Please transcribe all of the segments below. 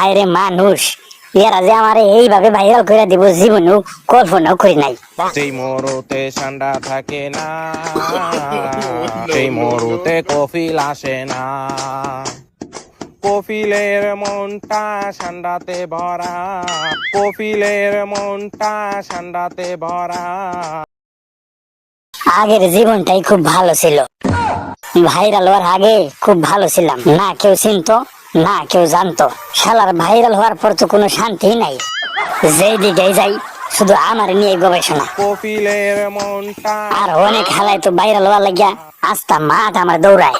হায় রে মানুষ, এরা যে আমারে এইভাবে ভাইরাল করে দিব জীবনেও কল্পনাও করি নাই। সেই মরুতে ঠান্ডা থাকে না, সেই মরুতে কফিল আসে না। কফিলের মনটা ঠান্ডাতে ভরা, কফিলের মনটা ঠান্ডাতে ভরা। আগের জীবনটাই খুব ভালো ছিল, ভাইরাল হওয়ার আগে খুব ভালো ছিলাম, না কেউ চিনতো না কেউ জানতো। শালার ভাইরাল হওয়ার পর তো কোনো শান্তি নাই, যেই দিকে যাই শুধু আমার নিয়ে গবেষণা। কফিলের মনটা আর অনেক হালাই তো ভাইরাল হওয়ার লাগিয়া আস্তা মাঠ আমার দৌড়ায়।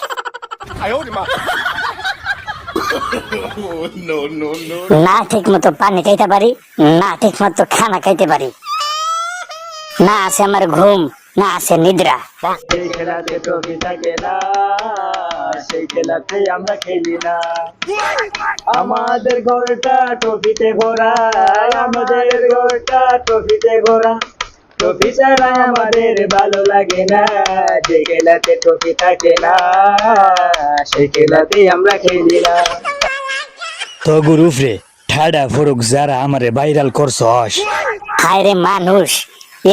না ঠিক মতো পানি খাইতে পারি, না ঠিক মতো খানা খাইতে পারি, না আছে আমার ঘুম, না আছে নিদ্রা। সেই খেলাতে ট্রফি থাকে না, সেই খেলাতে আমরা খেলি না। আমাদের ঘরটা ট্রফিতে ভরা, আমাদের ঘরটা ট্রফিতে ভরা। ট্রফি ছাড়া আমাদের ভালো লাগে না, যে খেলাতে ট্রফি থাকে না সেই খেলাতে আমরা খেলি না। তো গুরুফরে ঠাডা ফরুক যারা আমারে ভাইরাল করছস। হায় রে মানুষ,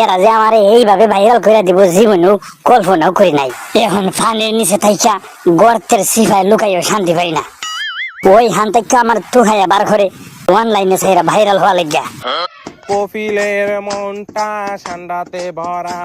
এরা যে আমারে এইভাবে ভাইরাল করে দিব জীবনেও কল্পনাও করি নাই। এখন ফানের নিচে থাইকা গর্তের সিফায় লুকাইও শান্তি পাই না। ওই হান থেকে আমার টুকাইয়া বার করে অনলাইনে সাইরা ভাইরাল হওয়া লাগিয়া। কফিলের মনটা ঠান্ডাতে ভরা।